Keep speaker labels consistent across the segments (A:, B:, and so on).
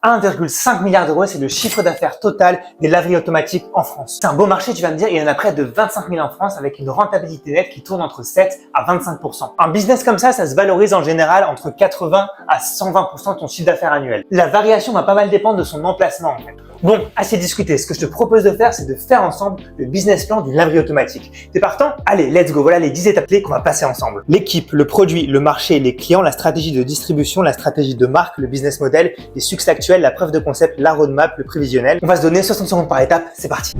A: 1,5 milliard d'euros, c'est le chiffre d'affaires total des laveries automatiques en France. C'est un beau marché, tu vas me dire, il y en a près de 25 000 en France avec une rentabilité nette qui tourne entre 7 à 25%. Un business comme ça se valorise en général entre 80 à 120% de ton chiffre d'affaires annuel. La variation va pas mal dépendre de son emplacement en fait. Bon, assez discuté. Ce que je te propose de faire, c'est de faire ensemble le business plan d'une laverie automatique. T'es partant? Allez, let's go. Voilà les 10 étapes clés qu'on va passer ensemble. L'équipe, le produit, le marché, les clients, la stratégie de distribution, la stratégie de marque, le business model, les succès actuels, la preuve de concept, la roadmap, le prévisionnel. On va se donner 60 secondes par étape. C'est parti.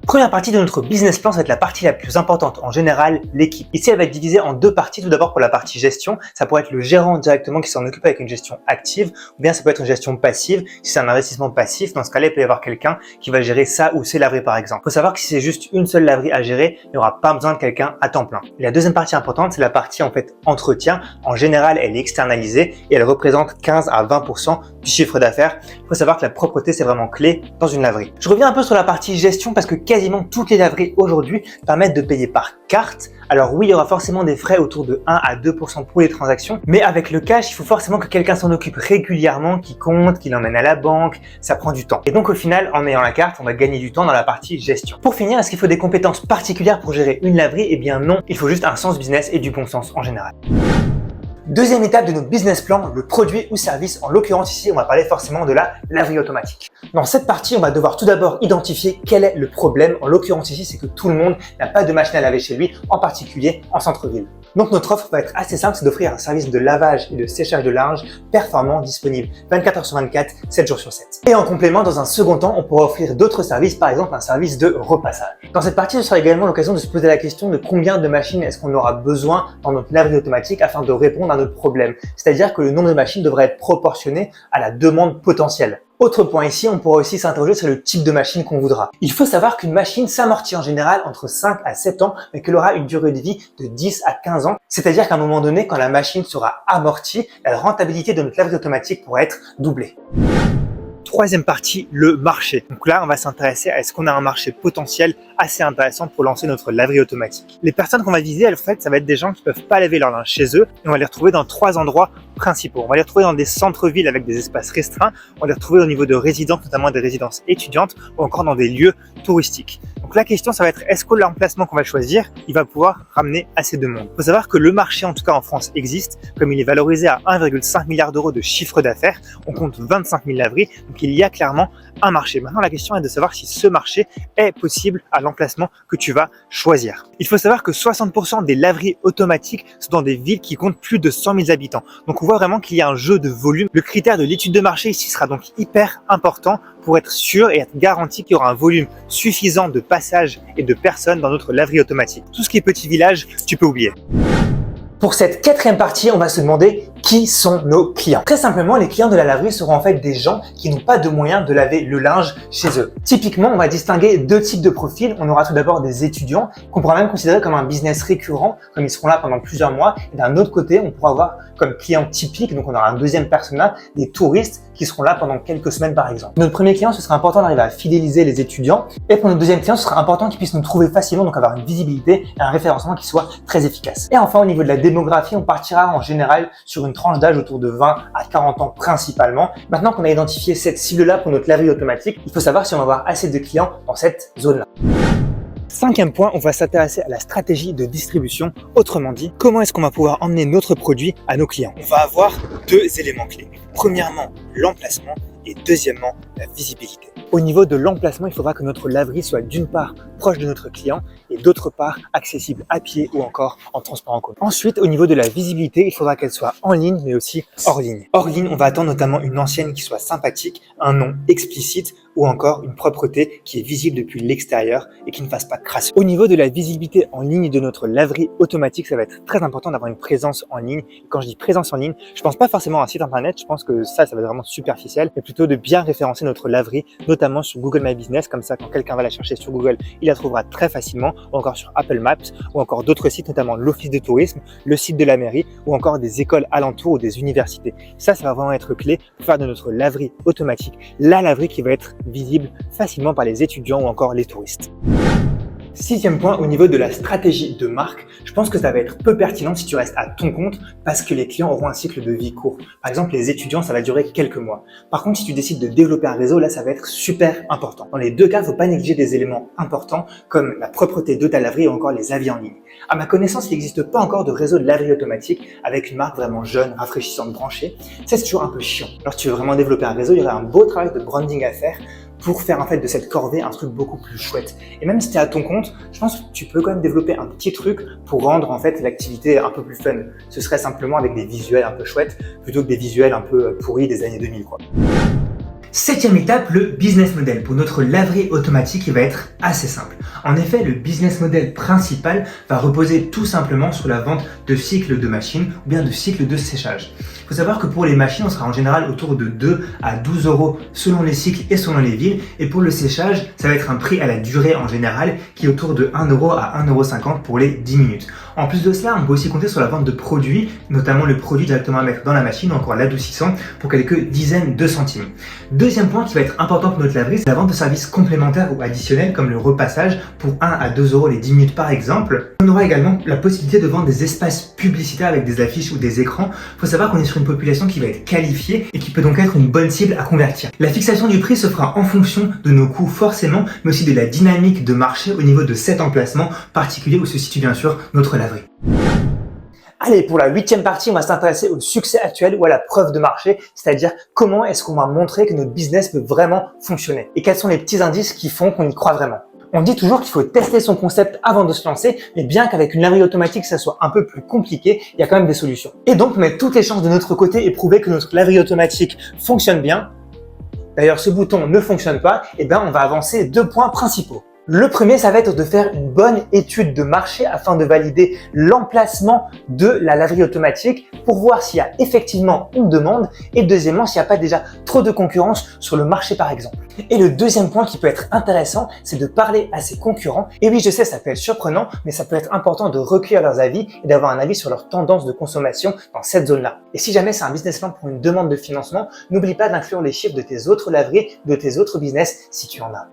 A: Première partie de notre business plan, ça va être la partie la plus importante. En général, l'équipe. Ici, elle va être divisée en deux parties. Tout d'abord, pour la partie gestion, ça pourrait être le gérant directement qui s'en occupe avec une gestion active, ou bien ça peut être une gestion passive. Si c'est un investissement passif, dans ce cas-là, il peut y avoir quelqu'un qui va gérer ça ou ces laveries, par exemple. Il faut savoir que si c'est juste une seule laverie à gérer, il n'y aura pas besoin de quelqu'un à temps plein. Et la deuxième partie importante, c'est la partie en fait entretien. En général, elle est externalisée et elle représente 15 à 20% du chiffre d'affaires. Il faut savoir que la propreté, c'est vraiment clé dans une laverie. Je reviens un peu sur la partie gestion parce que quasiment toutes les laveries aujourd'hui permettent de payer par carte. Alors oui, il y aura forcément des frais autour de 1 à 2% pour les transactions, mais avec le cash, il faut forcément que quelqu'un s'en occupe régulièrement, qui compte, qui l'emmène à la banque, ça prend du temps. Et donc au final, en ayant la carte, on va gagner du temps dans la partie gestion. Pour finir, est-ce qu'il faut des compétences particulières pour gérer une laverie? Eh bien non, il faut juste un sens business et du bon sens en général. Deuxième étape de notre business plan, le produit ou service. En l'occurrence ici, on va parler forcément de la laverie automatique. Dans cette partie, on va devoir tout d'abord identifier quel est le problème. En l'occurrence ici, c'est que tout le monde n'a pas de machine à laver chez lui, en particulier en centre-ville. Donc notre offre va être assez simple, c'est d'offrir un service de lavage et de séchage de linge performant, disponible 24 heures sur 24, 7 jours sur 7. Et en complément, dans un second temps, on pourra offrir d'autres services, par exemple un service de repassage. Dans cette partie, ce sera également l'occasion de se poser la question de combien de machines est-ce qu'on aura besoin dans notre laverie automatique afin de répondre à notre problème. C'est-à-dire que le nombre de machines devrait être proportionné à la demande potentielle. Autre point ici, on pourra aussi s'interroger sur le type de machine qu'on voudra. Il faut savoir qu'une machine s'amortit en général entre 5 à 7 ans, mais qu'elle aura une durée de vie de 10 à 15 ans. C'est-à-dire qu'à un moment donné, quand la machine sera amortie, la rentabilité de notre laverie automatique pourra être doublée. Troisième partie, le marché. Donc là, on va s'intéresser à est-ce qu'on a un marché potentiel assez intéressant pour lancer notre laverie automatique. Les personnes qu'on va viser, en fait, ça va être des gens qui peuvent pas laver leur linge chez eux et on va les retrouver dans 3 endroits principaux. On va les retrouver dans des centres-villes avec des espaces restreints. On va les retrouver au niveau de résidences, notamment des résidences étudiantes ou encore dans des lieux touristiques. Donc la question, ça va être est-ce que l'emplacement qu'on va choisir, il va pouvoir ramener assez de monde. Il faut savoir que le marché, en tout cas en France, existe. Comme il est valorisé à 1,5 milliard d'euros de chiffre d'affaires, on compte 25 000 laveries. Donc il y a clairement un marché. Maintenant, la question est de savoir si ce marché est possible à l'emplacement que tu vas choisir. Il faut savoir que 60% des laveries automatiques sont dans des villes qui comptent plus de 100 000 habitants. Donc on voit vraiment qu'il y a un jeu de volume. Le critère de l'étude de marché ici sera donc hyper important pour être sûr et être garanti qu'il y aura un volume suffisant de passages et de personnes dans notre laverie automatique. Tout ce qui est petit village, tu peux oublier. Pour cette quatrième partie, on va se demander qui sont nos clients. Très simplement, les clients de la laverie seront en fait des gens qui n'ont pas de moyens de laver le linge chez eux. Typiquement, on va distinguer 2 types de profils. On aura tout d'abord des étudiants qu'on pourra même considérer comme un business récurrent, comme ils seront là pendant plusieurs mois. Et d'un autre côté, on pourra avoir comme client typique, donc on aura un deuxième persona, des touristes qui seront là pendant quelques semaines par exemple. Notre premier client, ce sera important d'arriver à fidéliser les étudiants. Et pour notre deuxième client, ce sera important qu'ils puissent nous trouver facilement, donc avoir une visibilité et un référencement qui soit très efficace. Et enfin, au niveau de la démographie, on partira en général sur une tranche d'âge autour de 20 à 40 ans principalement. Maintenant qu'on a identifié cette cible-là pour notre laverie automatique, il faut savoir si on va avoir assez de clients dans cette zone-là. Cinquième point, on va s'intéresser à la stratégie de distribution. Autrement dit, comment est-ce qu'on va pouvoir emmener notre produit à nos clients? On va avoir 2 éléments clés. Premièrement, l'emplacement et deuxièmement, la visibilité. Au niveau de l'emplacement, il faudra que notre laverie soit d'une part proche de notre client et d'autre part accessible à pied ou encore en transport en commun. Ensuite, au niveau de la visibilité, il faudra qu'elle soit en ligne mais aussi hors ligne. Hors ligne, on va attendre notamment une enseigne qui soit sympathique, un nom explicite ou encore une propreté qui est visible depuis l'extérieur et qui ne fasse pas crasse. Au niveau de la visibilité en ligne de notre laverie automatique, ça va être très important d'avoir une présence en ligne. Et quand je dis présence en ligne, je pense pas forcément à un site internet, je pense que ça va être vraiment superficiel, mais plutôt de bien référencer notre laverie, notamment sur Google My Business, comme ça quand quelqu'un va la chercher sur Google, il la trouvera très facilement, ou encore sur Apple Maps, ou encore d'autres sites, notamment l'Office de tourisme, le site de la mairie, ou encore des écoles alentours ou des universités. Ça va vraiment être clé pour faire de notre laverie automatique la laverie qui va être visible facilement par les étudiants ou encore les touristes. Sixième point, au niveau de la stratégie de marque, je pense que ça va être peu pertinent si tu restes à ton compte parce que les clients auront un cycle de vie court. Par exemple, les étudiants, ça va durer quelques mois. Par contre, si tu décides de développer un réseau, là, ça va être super important. Dans les deux cas, il ne faut pas négliger des éléments importants comme la propreté de ta laverie ou encore les avis en ligne. À ma connaissance, il n'existe pas encore de réseau de laverie automatique avec une marque vraiment jeune, rafraîchissante, branchée. Ça, c'est toujours un peu chiant. Alors, si tu veux vraiment développer un réseau, il y aura un beau travail de branding à faire pour faire en fait de cette corvée un truc beaucoup plus chouette. Et même si tu es à ton compte, je pense que tu peux quand même développer un petit truc pour rendre en fait l'activité un peu plus fun. Ce serait simplement avec des visuels un peu chouettes plutôt que des visuels un peu pourris des années 2000 quoi. Septième étape, le business model. Pour notre laverie automatique, il va être assez simple. En effet, le business model principal va reposer tout simplement sur la vente de cycles de machines ou bien de cycles de séchage. Il faut savoir que pour les machines, on sera en général autour de 2 à 12 euros selon les cycles et selon les villes. Et pour le séchage, ça va être un prix à la durée en général qui est autour de 1 euro à 1,50 € pour les 10 minutes. En plus de cela, on peut aussi compter sur la vente de produits, notamment le produit directement à mettre dans la machine ou encore l'adoucissant pour quelques dizaines de centimes. Deuxième point qui va être important pour notre laverie, c'est la vente de services complémentaires ou additionnels comme le repassage pour 1 à 2 euros les 10 minutes par exemple. On aura également la possibilité de vendre des espaces publicitaires avec des affiches ou des écrans. Il faut savoir qu'on est sur une population qui va être qualifiée et qui peut donc être une bonne cible à convertir. La fixation du prix se fera en fonction de nos coûts forcément, mais aussi de la dynamique de marché au niveau de cet emplacement particulier où se situe bien sûr notre laverie. Allez, pour la huitième partie, on va s'intéresser au succès actuel ou à la preuve de marché, c'est-à-dire comment est-ce qu'on va montrer que notre business peut vraiment fonctionner et quels sont les petits indices qui font qu'on y croit vraiment. On dit toujours qu'il faut tester son concept avant de se lancer, mais bien qu'avec une laverie automatique, ça soit un peu plus compliqué, il y a quand même des solutions. Et donc, mettre toutes les chances de notre côté et prouver que notre laverie automatique fonctionne bien. D'ailleurs, ce bouton ne fonctionne pas, et bien on va avancer 2 points principaux. Le premier, ça va être de faire une bonne étude de marché afin de valider l'emplacement de la laverie automatique pour voir s'il y a effectivement une demande et deuxièmement, s'il n'y a pas déjà trop de concurrence sur le marché par exemple. Et le deuxième point qui peut être intéressant, c'est de parler à ses concurrents. Et oui, je sais, ça peut être surprenant, mais ça peut être important de recueillir leurs avis et d'avoir un avis sur leur tendance de consommation dans cette zone-là. Et si jamais c'est un business plan pour une demande de financement, n'oublie pas d'inclure les chiffres de tes autres laveries, de tes autres business si tu en as.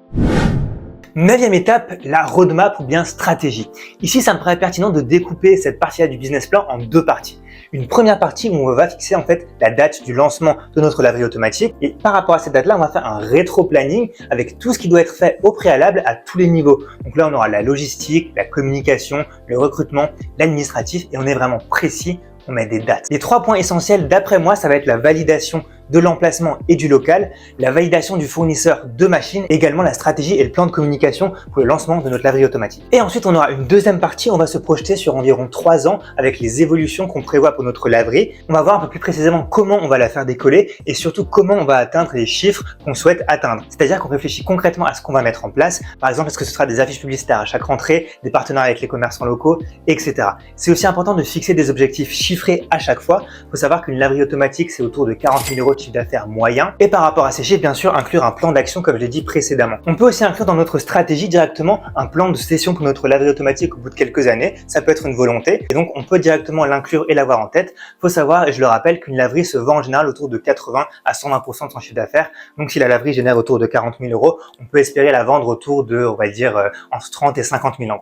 A: Neuvième étape, la roadmap ou bien stratégie. Ici, ça me paraît pertinent de découper cette partie-là du business plan en 2 parties. Une première partie où on va fixer en fait la date du lancement de notre laverie automatique et par rapport à cette date-là, on va faire un rétro-planning avec tout ce qui doit être fait au préalable à tous les niveaux. Donc là, on aura la logistique, la communication, le recrutement, l'administratif et on est vraiment précis, on met des dates. Les 3 points essentiels d'après moi, ça va être la validation de l'emplacement et du local, la validation du fournisseur de machines, également la stratégie et le plan de communication pour le lancement de notre laverie automatique. Et ensuite, on aura une deuxième partie, on va se projeter sur environ 3 ans avec les évolutions qu'on prévoit pour notre laverie. On va voir un peu plus précisément comment on va la faire décoller et surtout comment on va atteindre les chiffres qu'on souhaite atteindre. C'est-à-dire qu'on réfléchit concrètement à ce qu'on va mettre en place. Par exemple, est-ce que ce sera des affiches publicitaires à chaque rentrée, des partenariats avec les commerçants locaux, etc. C'est aussi important de fixer des objectifs chiffrés à chaque fois. Il faut savoir qu'une laverie automatique, c'est autour de 40 000 € de chiffre d'affaires moyen. Et par rapport à ces chiffres, bien sûr, inclure un plan d'action comme je l'ai dit précédemment. On peut aussi inclure dans notre stratégie directement un plan de cession pour notre laverie automatique au bout de quelques années. Ça peut être une volonté. Et donc, on peut directement l'inclure et l'avoir en tête. Il faut savoir, et je le rappelle, qu'une laverie se vend en général autour de 80 à 120% de son chiffre d'affaires. Donc, si la laverie génère autour de 40 000 €, on peut espérer la vendre autour de, on va dire, entre 30 et 50 000 €.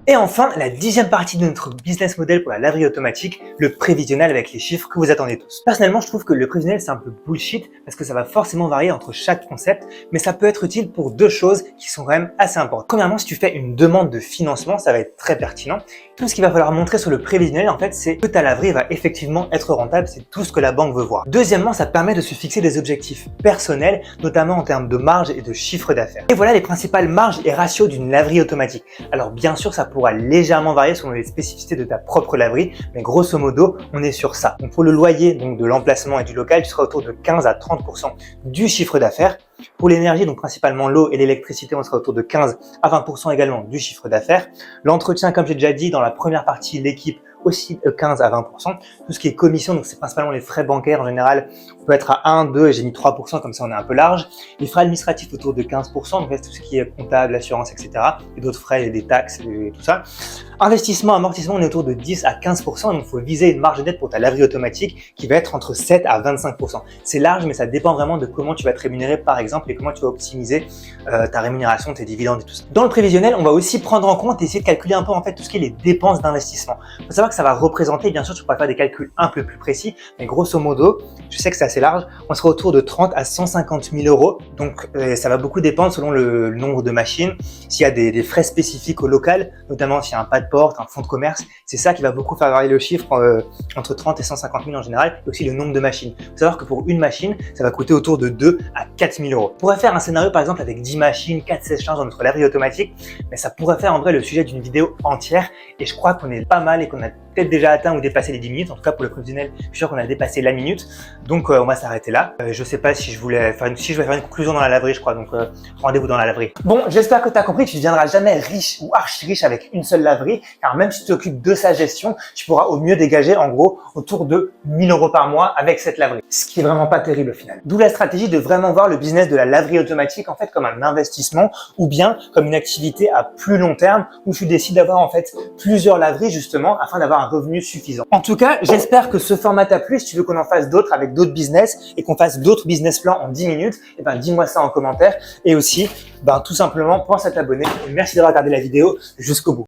A: Et enfin, la 10e partie de notre business model pour la laverie automatique, le prévisionnel avec les chiffres que vous attendez tous. Personnellement, je trouve que le prévisionnel, c'est un peu bullshit parce que ça va forcément varier entre chaque concept, mais ça peut être utile pour 2 choses qui sont quand même assez importantes. Premièrement, si tu fais une demande de financement, ça va être très pertinent. Tout ce qu'il va falloir montrer sur le prévisionnel, en fait, c'est que ta laverie va effectivement être rentable, c'est tout ce que la banque veut voir. Deuxièmement, ça permet de se fixer des objectifs personnels, notamment en termes de marge et de chiffre d'affaires. Et voilà les principales marges et ratios d'une laverie automatique. Alors bien sûr, ça pourra légèrement varier selon les spécificités de ta propre laverie, mais grosso modo, on est sur ça. Donc pour le loyer, donc de l'emplacement et du local, tu seras autour de 15 à 30% du chiffre d'affaires. Pour l'énergie, donc principalement l'eau et l'électricité, on sera autour de 15 à 20% également du chiffre d'affaires. L'entretien, comme j'ai déjà dit, dans la première partie, l'équipe aussi 15 à 20%. Tout ce qui est commission, donc c'est principalement les frais bancaires en général, on peut être à 1, 2 et j'ai mis 3%, comme ça on est un peu large. Les frais administratifs autour de 15%, donc là c'est tout ce qui est comptable, assurance, etc. Et d'autres frais, des taxes et tout ça. Investissement, amortissement, on est autour de 10 à 15%, donc il faut viser une marge nette pour ta laverie automatique qui va être entre 7 à 25%. C'est large, mais ça dépend vraiment de comment tu vas te rémunérer par exemple et comment tu vas optimiser ta rémunération, tes dividendes et tout ça. Dans le prévisionnel, on va aussi prendre en compte et essayer de calculer un peu en fait tout ce qui est les dépenses d'investissement. Il faut savoir que ça va représenter, bien sûr, tu pourras faire des calculs un peu plus précis, mais grosso modo, je sais que c'est assez large, on sera autour de 30 à 150 000 euros. Donc ça va beaucoup dépendre selon le nombre de machines, s'il y a des frais spécifiques au local, notamment s'il y a un pas de porte, un fonds de commerce, c'est ça qui va beaucoup faire varier le chiffre entre 30 et 150 000 en général, et aussi le nombre de machines. Il faut savoir que pour une machine, ça va coûter autour de 2 à 4 000 euros. On pourrait faire un scénario par exemple avec 10 machines, 4 sèche-linge dans notre laverie automatique, mais ça pourrait faire en vrai le sujet d'une vidéo entière, et je crois qu'on est pas mal et qu'on a peut-être déjà atteint ou dépassé les 10 minutes. En tout cas, pour le prévisionnel, je suis sûr qu'on a dépassé la minute. Donc, on va s'arrêter là. Je sais pas si je vais faire une conclusion dans la laverie, je crois. Donc, rendez-vous dans la laverie. Bon, j'espère que tu as compris que tu ne deviendras jamais riche ou archi riche avec une seule laverie, car même si tu t'occupes de sa gestion, tu pourras au mieux dégager en gros autour de 1 000 euros par mois avec cette laverie. Ce qui est vraiment pas terrible au final. D'où la stratégie de vraiment voir le business de la laverie automatique en fait comme un investissement ou bien comme une activité à plus long terme où tu décides d'avoir en fait plusieurs laveries justement afin d'avoir un revenu suffisant. En tout cas, j'espère que ce format t'a plu. Si tu veux qu'on en fasse d'autres avec d'autres business et qu'on fasse d'autres business plans en 10 minutes, eh ben, dis-moi ça en commentaire. Et aussi, tout simplement, pense à t'abonner. Merci d'avoir regardé la vidéo jusqu'au bout.